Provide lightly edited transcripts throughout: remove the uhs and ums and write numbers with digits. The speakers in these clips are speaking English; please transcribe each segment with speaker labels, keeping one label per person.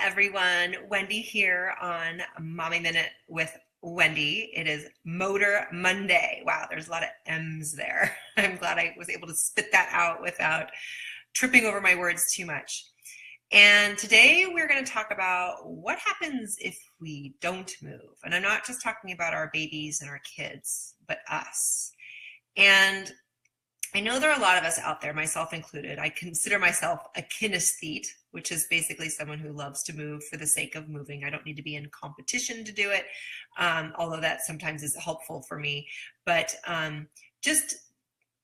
Speaker 1: everyone. Wendy here on Mommy Minute with Wendy. It is Motor Monday. Wow, there's a lot of M's there. I'm glad I was able to spit that out without tripping over my words too much. And today we're going to talk about what happens if we don't move. And I'm not just talking about our babies and our kids, but us. And I know there are a lot of us out there, myself included. I consider myself a kinesthete, which is basically someone who loves to move for the sake of moving. I don't need to be in competition to do it, although that sometimes is helpful for me. But just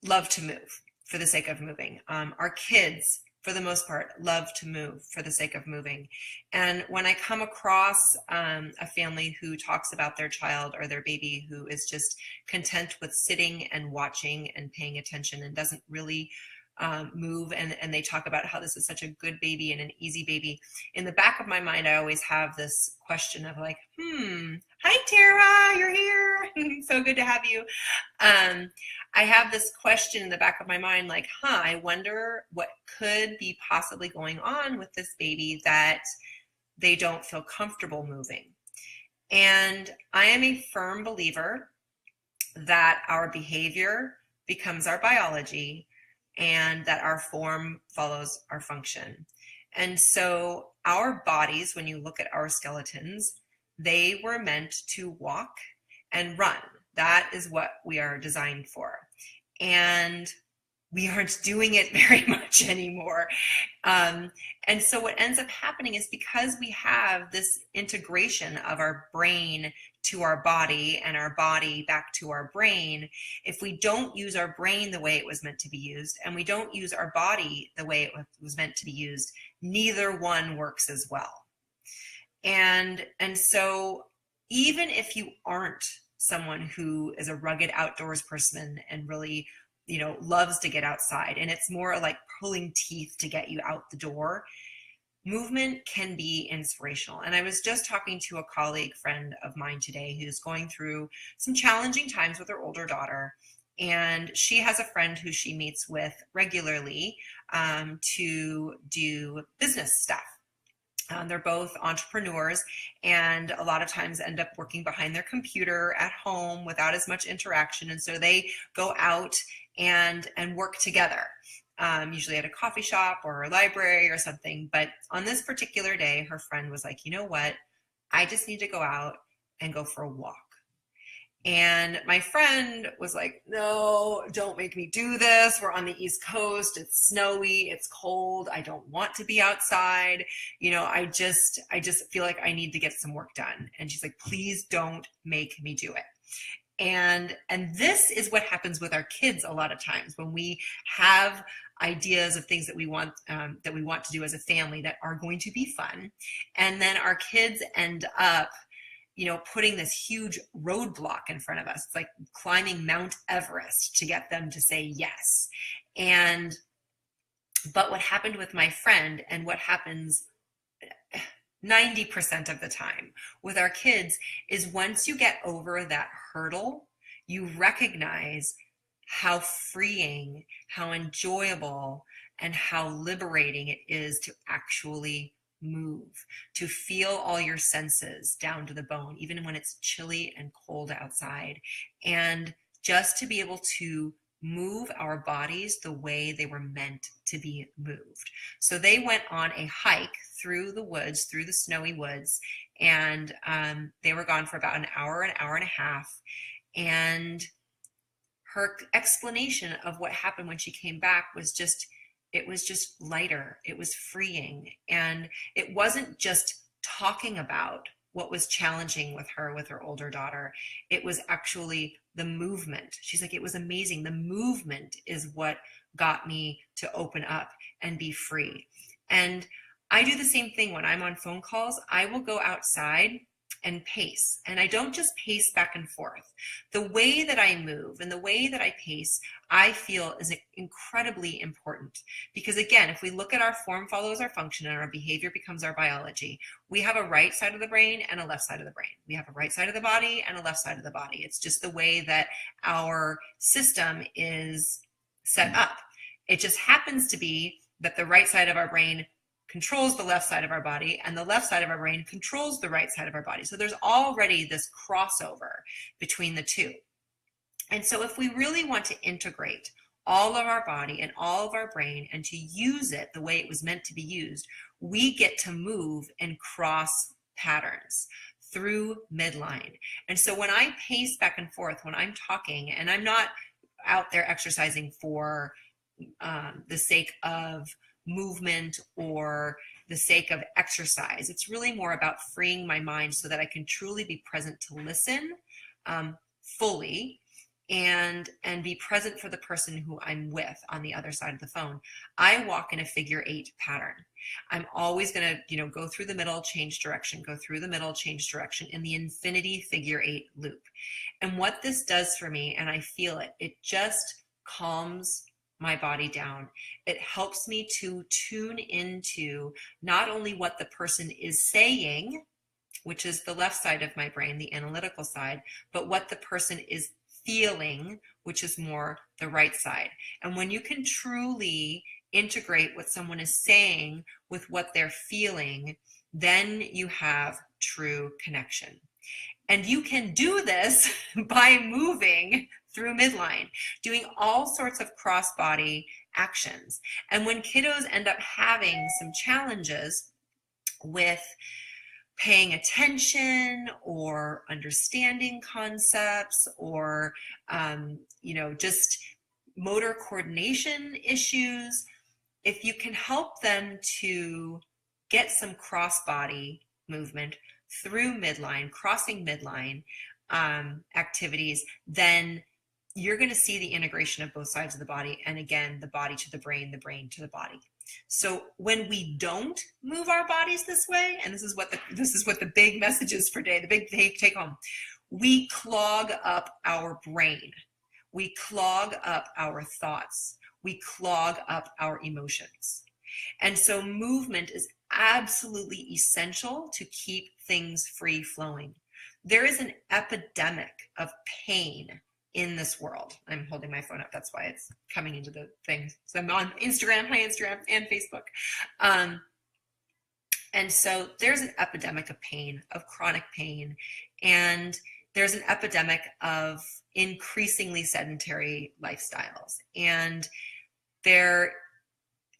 Speaker 1: love to move for the sake of moving. Our kids, for the most part, love to move for the sake of moving. And when I come across a family who talks about their child or their baby who is just content with sitting and watching and paying attention and doesn't really move, and they talk about how this is such a good baby and an easy baby, in the back of my mind, I always have this question of like, hi, Tara, you're here. So good to have you. I have this question in the back of my mind, like, I wonder what could be possibly going on with this baby that they don't feel comfortable moving. And I am a firm believer that our behavior becomes our biology and that our form follows our function. And so our bodies, when you look at our skeletons, they were meant to walk and run. That is what we are designed for. And we aren't doing it very much anymore. And so what ends up happening is because we have this integration of our brain to our body and our body back to our brain, if we don't use our brain the way it was meant to be used and we don't use our body the way it was meant to be used, neither one works as well. And so even if you aren't someone who is a rugged outdoors person and really, loves to get outside, and it's more like pulling teeth to get you out the door, movement can be inspirational. And I was just talking to a colleague friend of mine today who's going through some challenging times with her older daughter. And she has a friend who she meets with regularly to do business stuff. They're both entrepreneurs and a lot of times end up working behind their computer at home without as much interaction. And so they go out and work together, usually at a coffee shop or a library or something. But on this particular day, her friend was like, you know what? I just need to go out and go for a walk. And my friend was like, no, don't make me do this. We're on the East Coast. It's snowy. It's cold. I don't want to be outside. I just feel like I need to get some work done. And she's like, please don't make me do it. And this is what happens with our kids a lot of times when we have ideas of things that we want to do as a family that are going to be fun. And then our kids end up putting this huge roadblock in front of us. It's like climbing Mount Everest to get them to say yes. But what happened with my friend and what happens 90% of the time with our kids is once you get over that hurdle, you recognize how freeing, how enjoyable, and how liberating it is to actually move, to feel all your senses down to the bone, even when it's chilly and cold outside, and just to be able to move our bodies the way they were meant to be moved. So they went on a hike through the woods, through the snowy woods, and they were gone for about an hour and a half. And her explanation of what happened when she came back was it was just lighter. It was freeing. And it wasn't just talking about what was challenging with her older daughter. It was actually the movement. She's like, it was amazing. The movement is what got me to open up and be free. And I do the same thing when I'm on phone calls. I will go outside and pace. And I don't just pace back and forth. The way that I move and the way that I pace, I feel is incredibly important. Because again, if we look at our form follows our function and our behavior becomes our biology, we have a right side of the brain and a left side of the brain. We have a right side of the body and a left side of the body. It's just the way that our system is set up. It just happens to be that the right side of our brain controls the left side of our body, and the left side of our brain controls the right side of our body. So there's already this crossover between the two. And so if we really want to integrate all of our body and all of our brain and to use it the way it was meant to be used, we get to move and cross patterns through midline. And so when I pace back and forth, when I'm talking, and I'm not out there exercising for the sake of movement or the sake of exercise, it's really more about freeing my mind so that I can truly be present to listen fully and be present for the person who I'm with on the other side of the phone. I walk in a figure 8 pattern. I'm always going to, go through the middle, change direction, go through the middle, change direction in the infinity figure 8 loop. And what this does for me, and I feel it, it just calms my body down. It helps me to tune into not only what the person is saying, which is the left side of my brain, the analytical side, but what the person is feeling, which is more the right side. And when you can truly integrate what someone is saying with what they're feeling, then you have true connection. And you can do this by moving through midline, doing all sorts of cross-body actions. And when kiddos end up having some challenges with paying attention or understanding concepts or, just motor coordination issues, if you can help them to get some cross-body movement through midline, crossing midline activities, then you're going to see the integration of both sides of the body. And again, the body to the brain to the body. So when we don't move our bodies this way, and this is what the big message is for today, the big take home, we clog up our brain. We clog up our thoughts. We clog up our emotions. And so movement is absolutely essential to keep things free flowing. There is an epidemic of pain in this world. I'm holding my phone up. That's why it's coming into the thing. So I'm on Instagram, and Facebook. And so there's an epidemic of pain, of chronic pain. And there's an epidemic of increasingly sedentary lifestyles. And there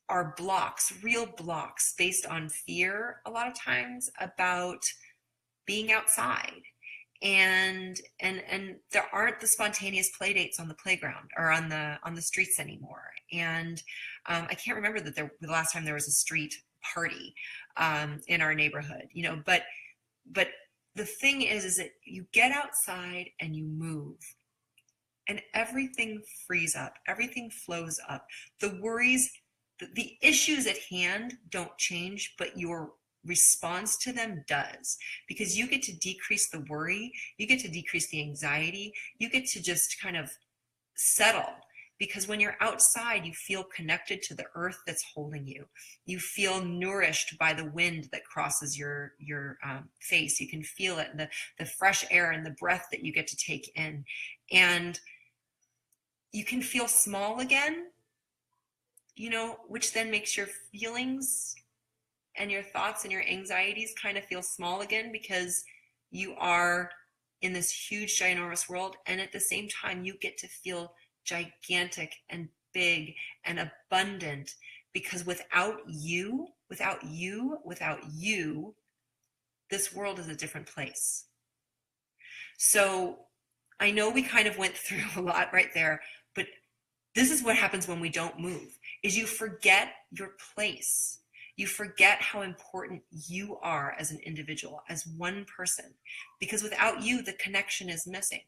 Speaker 1: are blocks, real blocks based on fear a lot of times about being outside. And there aren't the spontaneous play dates on the playground or on the streets anymore. And I can't remember that the last time there was a street party in our neighborhood, but the thing is that you get outside and you move and everything frees up, everything flows up. The worries, the issues at hand don't change, but your response to them does, because you get to decrease the worry, you get to decrease the anxiety, you get to just kind of settle, because when you're outside, you feel connected to the earth that's holding you. You feel nourished by the wind that crosses your face. You can feel it, the fresh air and the breath that you get to take in, and you can feel small again, which then makes your feelings and your thoughts and your anxieties kind of feel small again, because you are in this huge, ginormous world. And at the same time, you get to feel gigantic and big and abundant, because without you, this world is a different place. So I know we kind of went through a lot right there, but this is what happens when we don't move, is you forget your place. You forget how important you are as an individual, as one person, because without you, the connection is missing.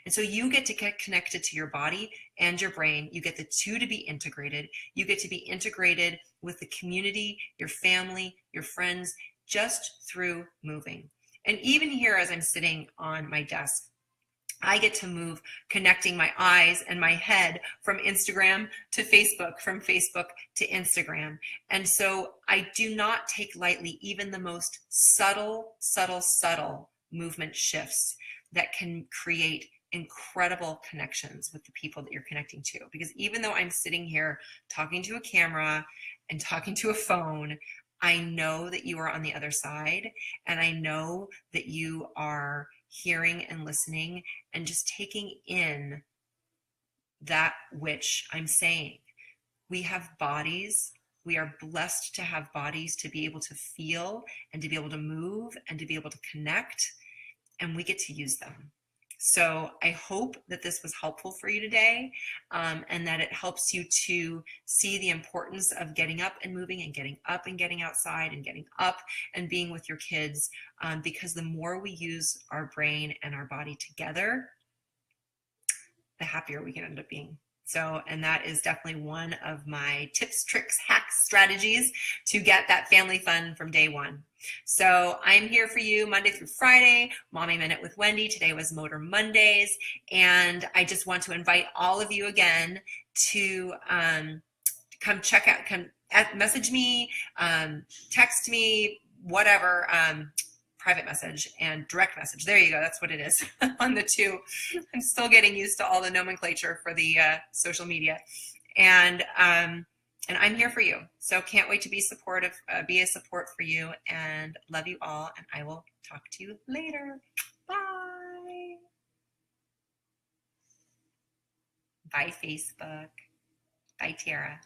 Speaker 1: And so you get to get connected to your body and your brain. You get the two to be integrated. You get to be integrated with the community, your family, your friends, just through moving. And even here, as I'm sitting on my desk, I get to move, connecting my eyes and my head from Instagram to Facebook, from Facebook to Instagram. And so I do not take lightly even the most subtle movement shifts that can create incredible connections with the people that you're connecting to. Because even though I'm sitting here talking to a camera and talking to a phone, I know that you are on the other side, and I know that you are hearing and listening and just taking in that which I'm saying. We have bodies. We are blessed to have bodies to be able to feel and to be able to move and to be able to connect, and we get to use them. So I hope that this was helpful for you today, and that it helps you to see the importance of getting up and moving and getting up and getting outside and getting up and being with your kids, because the more we use our brain and our body together, the happier we can end up being. So, and that is definitely one of my tips, tricks, hacks, strategies to get that family fun from day one. So I'm here for you Monday through Friday, Mommy Minute with Wendy. Today was Motor Mondays. And I just want to invite all of you again to come check out, message me, text me, whatever, private message and direct message. There you go. That's what it is on the two. I'm still getting used to all the nomenclature for the social media. And I'm here for you. So can't wait to be supportive, be a support for you, and love you all. And I will talk to you later. Bye. Bye, Facebook. Bye, Tara.